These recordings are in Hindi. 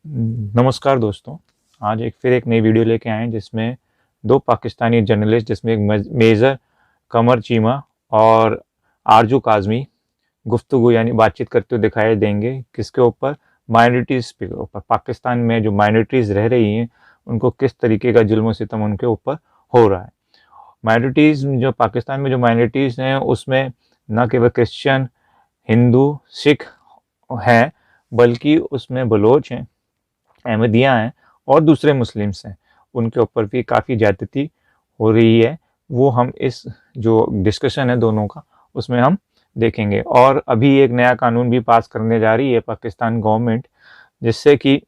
नमस्कार दोस्तों, आज फिर एक नई वीडियो लेके आए हैं जिसमें दो पाकिस्तानी जर्नलिस्ट जिसमें एक मेजर कमर चीमा और आरजू काज़मी गुफ्तगू यानी बातचीत करते हुए दिखाई देंगे। किसके ऊपर? माइनॉरिटीज़ के ऊपर। पाकिस्तान में जो माइनॉरिटीज़ रह रही हैं उनको किस तरीके का जुल्म सितम उनके ऊपर हो रहा है। माइनॉरिटीज़ जो पाकिस्तान में जो माइनॉरिटीज़ हैं उसमें न केवल क्रिश्चियन, हिंदू, सिख हैं, बल्कि उसमें बलोच हैं, अहमदियाँ हैं और दूसरे मुस्लिम्स हैं। उनके ऊपर भी काफ़ी ज़्यादती हो रही है। वो हम इस जो डिस्कशन है दोनों का उसमें हम देखेंगे। और अभी एक नया कानून भी पास करने जा रही है पाकिस्तान गवर्नमेंट, जिससे कि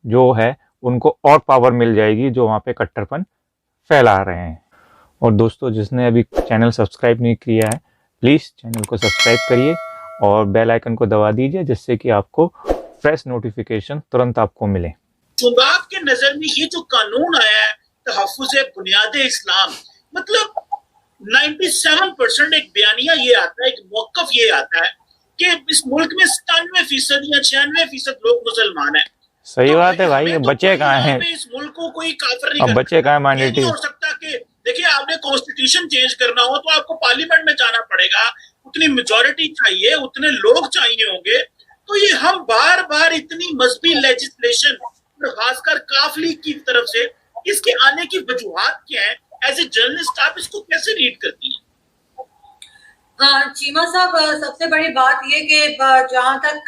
जो है उनको और पावर मिल जाएगी जो वहाँ पे कट्टरपन फैला रहे हैं। और दोस्तों, जिसने अभी चैनल सब्सक्राइब नहीं किया है प्लीज़ चैनल को सब्सक्राइब करिए और बेल आइकन को दबा दीजिए, जिससे कि आपको फ्रेश नोटिफिकेशन तुरंत आपको मिले। शुबाब के नजर में ये जो कानून आया है तहफ़्फ़ुज़ बुनियादे इस्लाम, मतलब 97% एक बयानिया ये आता है, एक मौक़िफ़ ये आता है कि इस मुल्क में 97% या 96% लोग मुसलमान हैं। सही बात है भाई, तो बच्चे कहाँ हैं? इस मुल्क को कोई काफिर नहीं अब बच्चे कहाँ माइनॉरिटी? हो सकता कि देखिए, आपने कॉन्स्टिट्यूशन चेंज करना हो तो आपको पार्लियामेंट में जाना पड़ेगा, उतनी मेजॉरिटी चाहिए, उतने लोग चाहिए होंगे। तो ये हम बार बार इतनी मजहबी लेजिस्लेशन, खासकर काफिली की तरफ से, इसके आने की वजूहात क्या है? एज ए जर्नलिस्ट आप इसको कैसे रीड करती हैं? चीमा साहब, सबसे बड़ी बात ये कि जहाँ तक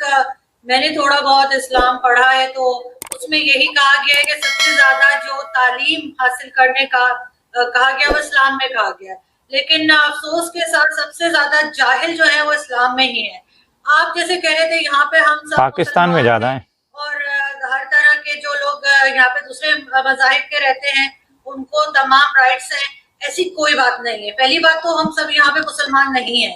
मैंने थोड़ा बहुत इस्लाम पढ़ा है तो उसमें यही कहा गया है कि सबसे ज्यादा जो तालीम हासिल करने का कहा गया वो इस्लाम में कहा गया है। लेकिन अफसोस के साथ सबसे ज्यादा जाहिल जो है वो इस्लाम में ही है। आप जैसे कह रहे थे, यहाँ पे हम सब पाकिस्तान में ज्यादा है और हर तरह के जो लोग यहाँ पे दूसरे मज़ाहिब के रहते हैं उनको तमाम राइट्स हैं। ऐसी कोई बात नहीं है। पहली बात तो हम सब यहाँ पे मुसलमान नहीं है।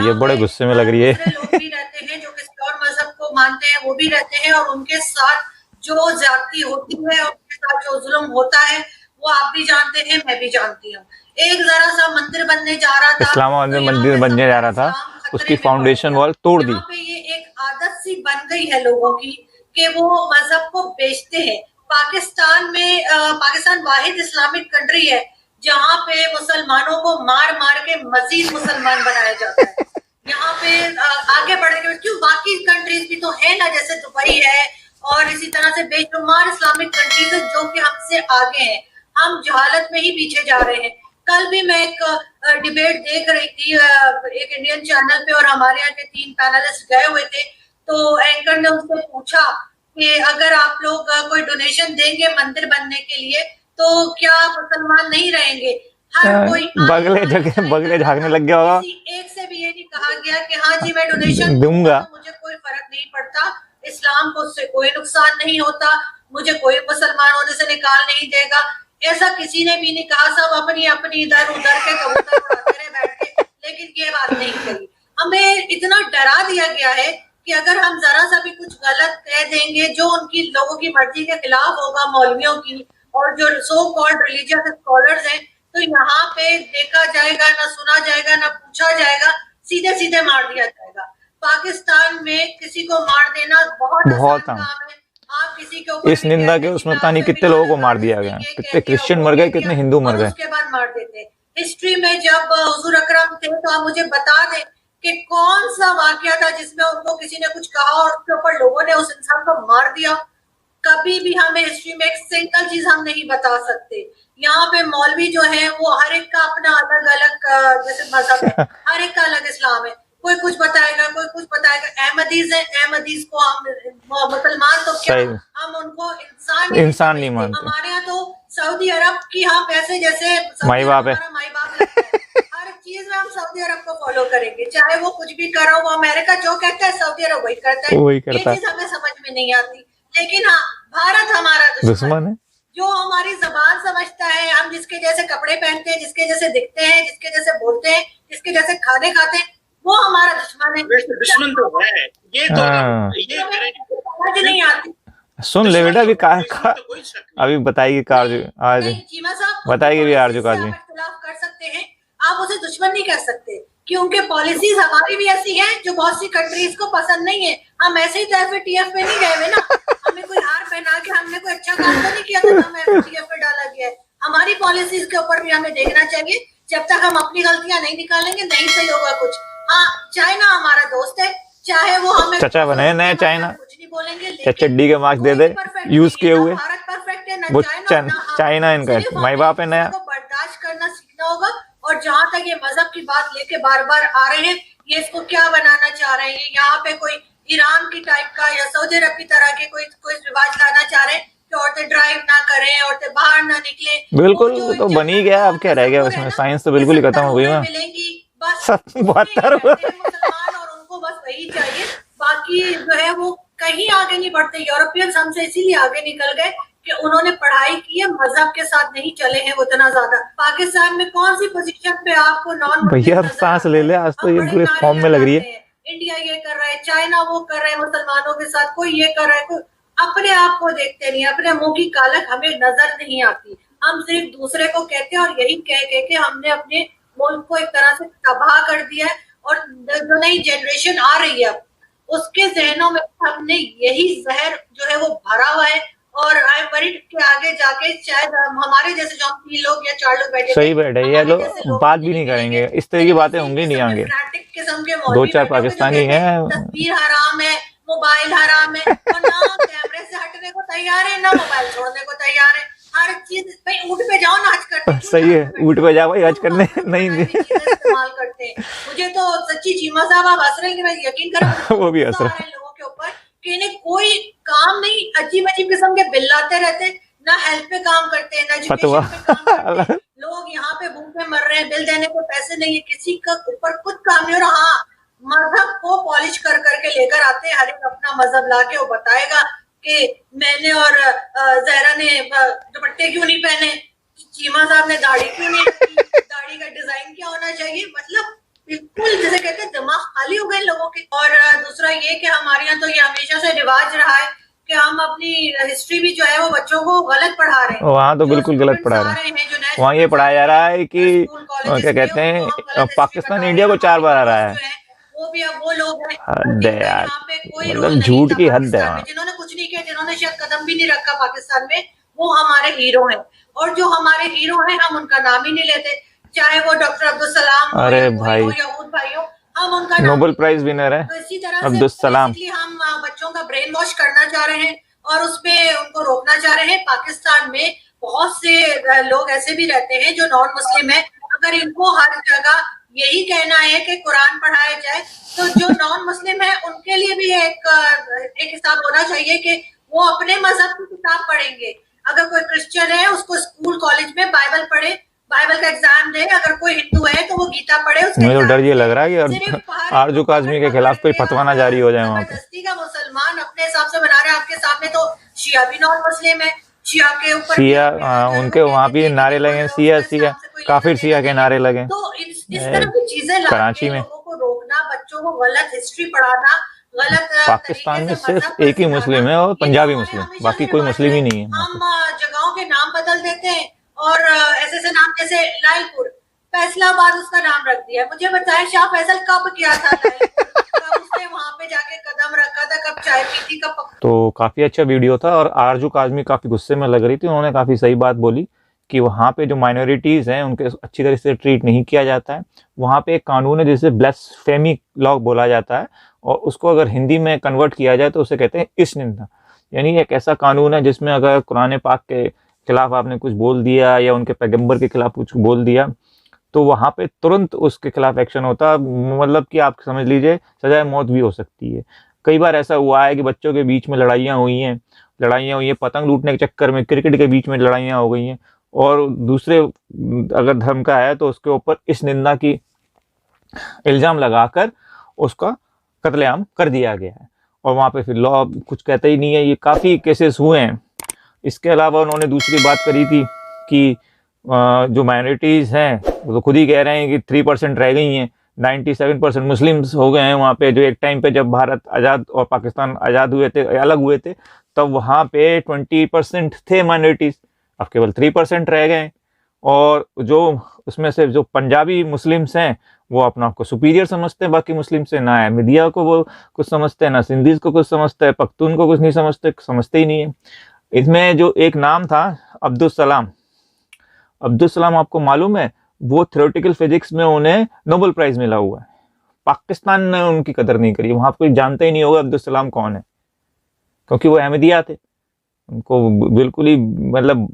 ये बड़े गुस्से में लग रही है। लोग भी रहते हैं जो किसी और मजहब को मानते हैं, वो भी रहते हैं, और उनके साथ जो ज्यादती होती है, उनके साथ जो जुल्म होता है वो आप भी जानते हैं, मैं भी जानती हूँ। एक जरा सा मंदिर बनने जा रहा था, इस्लामाबाद में मंदिर बनने जा रहा था, उसकी फाउंडेशन वॉल तोड़ दी। पे ये एक आदत सी बन गई है लोगों की कि वो मजहब को बेचते हैं। पाकिस्तान में पाकिस्तान वाहिद इस्लामिक कंट्री है जहाँ पे मुसलमानों को मार मार के मजीद मुसलमान बनाया जाता है। यहाँ पे आगे बढ़ने के क्यों, बाकी कंट्रीज भी तो है ना, जैसे दुबई है और इसी तरह से बेशुमार इस्लामिक कंट्रीज है जो कि हमसे आगे हैं। हम जहालत में ही पीछे जा रहे हैं। कल भी मैं एक डिबेट देख रही थी एक इंडियन चैनल पे, और हमारे यहाँ के 3 पैनलिस्ट गए हुए थे। तो एंकर ने उनसे पूछा कि अगर आप लोग कोई डोनेशन देंगे मंदिर बनने के लिए तो क्या मुसलमान नहीं रहेंगे? हर कोई बगले झागने लग गया होगा। एक से भी ये नहीं कहा गया कि हाँ जी मैं डोनेशन दूंगा, तो मुझे कोई फर्क नहीं पड़ता, इस्लाम को उससे कोई नुकसान नहीं होता, मुझे कोई मुसलमान होने से निकाल नहीं देगा। ऐसा किसी ने भी नहीं कहा। सब अपनी अपनी इधर उधर के कबूतर उड़ाते रहे बैठ के, लेकिन ये बात नहीं कही। हमें इतना डरा दिया गया है कि अगर हम जरा सा भी कुछ गलत कह देंगे जो उनकी लोगों की मर्जी के खिलाफ होगा, मौलवियों की और जो सो कॉल्ड रिलीजियस स्कॉलर्स हैं, तो यहाँ पे देखा जाएगा, ना सुना जाएगा, ना पूछा जाएगा, सीधे सीधे मार दिया जाएगा। पाकिस्तान में किसी को मार देना बहुत काम है। आप किसी के इस निंदा के उसमें पता नहीं कितने लोगों को मार दिया गया, कितने क्रिश्चियन मर गए, कितने हिंदू मर गए। उसके बाद मार देते। हिस्ट्री में जब हुजूर अकरम थे तो आप मुझे बता दें कि कौन सा वाकया था जिसमें उनको किसी ने कुछ कहा और उसके ऊपर लोगों ने उस इंसान को मार दिया? कभी भी हमें हिस्ट्री में एक सिंगल चीज हम नहीं बता सकते। यहाँ पे मौलवी जो है वो हर एक का अपना अलग अलग जैसे मजहब है, हर एक का अलग इस्लाम है। कोई कुछ बताएगा, कोई कुछ बताएगा। अहमदीज है, अहमदीज को हम मुसलमान तो क्या, हम उनको इंसान नहीं मानते। हमारे यहाँ तो सऊदी अरब की हम ऐसे जैसे माई बाप है, माई बाप हर चीज में हम सऊदी अरब को फॉलो करेंगे, चाहे वो कुछ भी करो। वो अमेरिका जो कहता है सऊदी अरब वही करता है। ये चीज हमें समझ में नहीं आती। लेकिन हाँ, भारत हमारा दुश्मन है जो हमारी जबान समझता है। हम जिसके जैसे कपड़े पहनते हैं, जिसके जैसे दिखते हैं, जिसके जैसे बोलते हैं, जिसके जैसे खाने खाते हैं, वो हमारा दुश्मन है। दुश्मन तो है ये, तो समझ नहीं आती। सुन ले बेटा, अभी बताएगी कार्य आज, बताएगी भी आरजू काजी। इख्तिलाफ कर सकते हैं, आप उसे दुश्मन नहीं कर सकते, क्योंकि पॉलिसीज हमारी भी ऐसी हैं जो बहुत सी कंट्रीज को पसंद नहीं है। हम ऐसे ही तो FATF में नहीं गए हुए ना, हमें कोई हार कदम FATF पे डाला गया है। हमारी पॉलिसीज के ऊपर भी हमें देखना चाहिए। जब तक हम अपनी गलतियां नहीं निकालेंगे नहीं सही होगा कुछ। हाँ, चाइना हमारा दोस्त है, चाहे वो हमें चचा बने नए चाइना, कुछ नहीं बोलेंगे, चचा डी के मार्क्स दे दे यूज किए हुए, भारत परफेक्ट है ना, वो चाइना इनका माई बाप है नया। बर्दाश्त करना सीखना होगा। और जहां तक ये मजहब की बात लेके बार बार आ रहे हैं, ये इसको क्या बनाना चाह रहे हैं, यहाँ पे कोई ईरान की टाइप का या सऊदी अरब की तरह के कोई रिवाज लाना चाह रहे हैं कि औरतें ड्राइव ना करें, औरतें बाहर ना निकले। बिल्कुल तो बन ही गया, अब क्या रह गया उसमें, साइंस तो बिल्कुल ही खत्म हो गई। मिलेंगी बस 72 मुसलमान, और उनको बस वही चाहिए, बाकी जो है वो कहीं आगे नहीं बढ़ते। यूरोपियंस हमसे इसीलिए आगे निकल गए कि उन्होंने पढ़ाई की है, मजहब के साथ नहीं चले हैं वो इतना ज्यादा। पाकिस्तान में कौन सी पोजीशन पे आपको नॉन भैया सांस ले ले, आज तो ये पूरे फॉर्म में लग रही है। इंडिया ये कर रहा है, चाइना वो कर रहा है मुसलमानों के साथ, कोई ये कर रहा है, कोई अपने आप को देखते नहीं, अपने मुंह की कालक हमें नजर नहीं आती। हम सिर्फ दूसरे को कहते हैं, और यही कह के हमने अपने मुल्क को एक तरह से तबाह कर दिया है। और जो नई जनरेशन आ रही है उसके जहनों में हमने यही जहर जो है वो भरा हुआ है। और आई एम वरीड के आगे जाके शायद हमारे जैसे जो हम 3 लोग या 4 लोग बैठे सही बैठे, ये लोग बात भी नहीं करेंगे, इस तरह की बातें होंगी नहीं आगे। 2-4 पाकिस्तानी हैं, तस्वीर हराम है, मोबाइल हराम है, और ना कैमरे से हटने को तैयार है, ना मोबाइल छोड़ने को तैयार है। हर चीज भाई ऊँट पे जाओ ना हज करने। सही है, ऊँट पे जाओ भाई हज करने, नहीं इस्तेमाल करते हैं। मुझे तो सच्ची चीमा साहब आप हंस रहे हैं कि मैं यकीन करूं वो भी हंस रहे हैं लोगों के ऊपर कि इन्हें कोई काम नहीं, अजीब अजीब किस्म के बिल लाते रहते, ना हेल्थ पे काम करते हैं, ना एजुकेशन पे काम करते हैं। लोग यहाँ पे भूखे मर रहे हैं, बिल देने को पैसे नहीं है, किसी का ऊपर कुछ काम नहीं। और हाँ, मजहब को पॉलिश कर करके लेकर आते हैं, हर एक अपना मजहब ला के वो बताएगा कि मैंने और जहरा ने दुपट्टे क्यों नहीं पहने, चीमा साहब ने दाढ़ी क्यों नहीं रखी, दाढ़ी का डिजाइन क्या होना चाहिए। मतलब बिल्कुल जैसे कहते हैं दिमाग खाली हो गए लोगों के। और दूसरा ये कि हमारे यहाँ तो ये हमेशा से रिवाज रहा है कि हम अपनी हिस्ट्री भी जो है वो बच्चों को गलत पढ़ा रहे हैं। वहाँ तो बिल्कुल गलत पढ़ा रहे हैं, वहाँ ये पढ़ाया जा रहा है कि क्या कहते हैं पाकिस्तान इंडिया को 4 बार आ रहा है। वो भी अब वो लोग हैं, हद है यार, कोई मतलब झूठ की हद है। जिन्होंने कुछ नहीं किया, जिन्होंने शायद कदम भी नहीं रखा पाकिस्तान में, वो हमारे हीरो हैं। और जो हमारे हीरो हैं हम उनका नाम ही नहीं लेते, चाहे वो डॉक्टर अब्दुल सलाम अरे भाई यहूद भाई हो, हम उनका नोबेल प्राइज विनर है। तो इसी तरह अब्दुल सलाम हम बच्चों का ब्रेन वॉश करना चाह रहे हैं और उसमें उनको रोकना चाह रहे हैं। पाकिस्तान में बहुत से लोग ऐसे भी रहते हैं जो नॉन मुस्लिम है। अगर इनको हर जगह यही कहना है कि कुरान पढ़ाया जाए, तो जो नॉन मुस्लिम है उनके लिए भी एक हिसाब होना चाहिए कि वो अपने मजहब की किताब पढ़ेंगे। अगर कोई क्रिश्चियन है उसको स्कूल कॉलेज में बाइबल पढ़े, बाइबल का एग्जाम दे। अगर कोई हिंदू है तो वो गीता पढ़े। मुझे तो डर ये लग रहा है कि आरजू काज़मी के खिलाफ कोई फतवा ना जारी हो जाए वहाँ पे। का मुसलमान अपने हिसाब से बना रहे हैं। आपके सामने तो शिया भी नॉन मुस्लिम है, शिया के ऊपर शिया उनके वहाँ भी नारे लगे, शिया काफिर शिया के नारे लगे। तो इस तरह की चीजें कराची में लोगों को रोकना, बच्चों को गलत हिस्ट्री पढ़ाना, गलत पाकिस्तान में सिर्फ एक ही मुस्लिम है और पंजाबी मुस्लिम, बाकी कोई मुस्लिम ही नहीं है। हम जगहों के नाम बदल देते हैं और ऐसे ऐसे नाम जैसे लालपुर, फैसलाबाद उसका नाम रख दिया। मुझे बताया शाह फैसल कब किया था, कब उसने वहां पे जाके कदम रखा था, कब चाय पी थी, कब। तो काफी अच्छा वीडियो था और आरजू काज़मी काफी गुस्से में लग रही थी। उन्होंने काफी सही बात बोली कि वहाँ पे जो माइनॉरिटीज़ हैं उनके अच्छी तरह से ट्रीट नहीं किया जाता है। वहाँ पे एक कानून है जिसे ब्लास्फेमी लॉ बोला जाता है और उसको अगर हिंदी में कन्वर्ट किया जाए तो उसे कहते हैं इश्निंदा। यानी एक ऐसा कानून है जिसमें अगर कुरान पाक के खिलाफ आपने कुछ बोल दिया या उनके पैगंबर के खिलाफ कुछ बोल दिया तो वहाँ पे तुरंत उसके खिलाफ एक्शन होता है। मतलब कि आप समझ लीजिए सजाए मौत भी हो सकती है। कई बार ऐसा हुआ है कि बच्चों के बीच में लड़ाइयाँ हुई हैं, पतंग लूटने के चक्कर में, क्रिकेट के बीच में लड़ाइयाँ हो गई हैं और दूसरे अगर धर्म का है तो उसके ऊपर इस निंदा की इल्ज़ाम लगाकर उसका कत्लेआम कर दिया गया है और वहाँ पे फिर लॉ कुछ कहता ही नहीं है। ये काफ़ी केसेस हुए हैं। इसके अलावा उन्होंने दूसरी बात करी थी कि जो माइनॉरिटीज़ हैं वो तो खुद ही कह रहे हैं कि 3% रह गई हैं, 97% मुस्लिम्स हो गए हैं वहाँ पे। जो एक टाइम पे जब भारत आज़ाद और पाकिस्तान आज़ाद हुए थे, अलग हुए थे, तब वहाँ पे 20% थे माइनॉरिटीज़, अब केवल 3% रह गए। और जो उसमें से जो पंजाबी मुस्लिम्स हैं वो अपना आपको सुपीरियर समझते हैं बाकी मुस्लिम से, ना अहमदिया को वो कुछ समझते हैं, ना सिंधीज़ को कुछ समझते हैं, पख्तून को कुछ नहीं समझते ही नहीं है। इसमें जो एक नाम था अब्दुल सलाम, अब्दुल सलाम आपको मालूम है, वो थ्योरेटिकल फिजिक्स में उन्हें नोबेल प्राइज मिला हुआ है। पाकिस्तान ने उनकी कदर नहीं करी, वहां कोई जानता ही नहीं होगा अब्दुल सलाम कौन है, क्योंकि वो अहमदिया थे, उनको बिल्कुल ही मतलब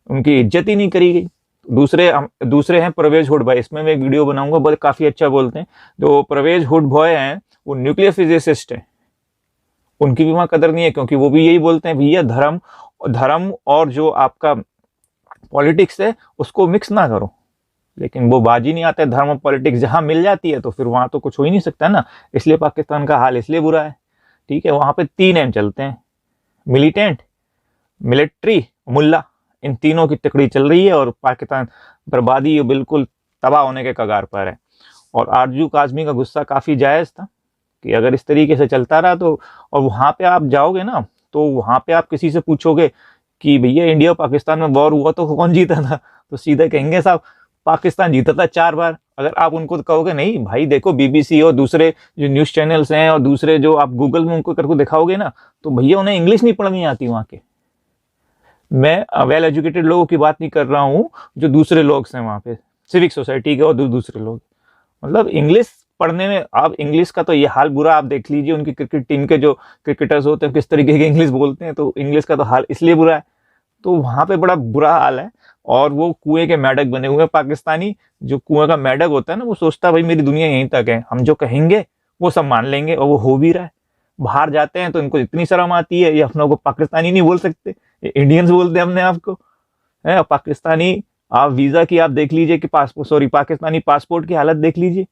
उनकी इज्जत ही नहीं करी गई। दूसरे हैं परवेज हुड भाई, इसमें मैं एक वीडियो बनाऊंगा, बहुत काफ़ी अच्छा बोलते हैं। जो परवेज हुड भाई हैं वो न्यूक्लियर फिजिसिस्ट हैं, उनकी भी वहाँ कदर नहीं है, क्योंकि वो भी यही बोलते हैं भैया धर्म और जो आपका पॉलिटिक्स है उसको मिक्स ना करो। लेकिन वो बाजी नहीं आता है, धर्म और पॉलिटिक्स जहाँ मिल जाती है तो फिर वहाँ तो कुछ हो ही नहीं सकता ना। इसलिए पाकिस्तान का हाल इसलिए बुरा है। ठीक है, वहाँ पे 3 एम चलते हैं, मिलिटेंट, मिलिट्री, मुल्ला, इन तीनों की तकड़ी चल रही है और पाकिस्तान बर्बादी बिल्कुल तबाह होने के कगार पर है। और आरजू काज़मी का गुस्सा काफ़ी जायज़ था कि अगर इस तरीके से चलता रहा तो, और वहाँ पे आप जाओगे ना तो वहाँ पे आप किसी से पूछोगे कि भैया इंडिया पाकिस्तान में वॉर हुआ तो कौन जीता था, तो सीधे कहेंगे साहब पाकिस्तान जीता था 4 बार। अगर आप उनको कहोगे नहीं भाई देखो BBC और दूसरे जो न्यूज़ चैनल्स हैं और दूसरे जो आप गूगल में उनको करके दिखाओगे ना, तो भैया उन्हें इंग्लिश नहीं पढ़नी आती वहाँ के। मैं वेल एजुकेटेड लोगों की बात नहीं कर रहा हूँ, जो दूसरे लोग हैं वहाँ पे, सिविक सोसाइटी के और दूसरे लोग, मतलब इंग्लिश पढ़ने में, आप इंग्लिश का तो ये हाल बुरा आप देख लीजिए, उनकी क्रिकेट टीम के जो क्रिकेटर्स होते हैं किस तरीके की इंग्लिश बोलते हैं, तो इंग्लिश का तो हाल इसलिए बुरा है। तो वहाँ पे बड़ा बुरा हाल है। और वो कुएं के मेढक बने हुए हैं पाकिस्तानी, जो कुएं का मेढक होता है ना, वो सोचता है भाई मेरी दुनिया यहीं तक है, हम जो कहेंगे वो सब मान लेंगे, और वो हो भी रहा है। बाहर जाते हैं तो इनको इतनी शर्म आती है, ये अपनों को पाकिस्तानी नहीं बोल सकते, ये इंडियंस बोलते हैं अपने आप को है पाकिस्तानी। आप वीज़ा की आप देख लीजिए कि पाकिस्तानी पासपोर्ट की हालत देख लीजिए,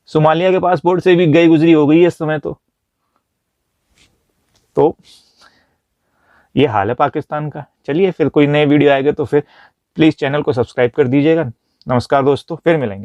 सोमालिया के पासपोर्ट से भी गई गुजरी हो गई है इस समय। तो ये हाल है पाकिस्तान का। चलिए फिर कोई नए वीडियो आएगा तो फिर प्लीज़ चैनल को सब्सक्राइब कर दीजिएगा। नमस्कार दोस्तों, फिर मिलेंगे।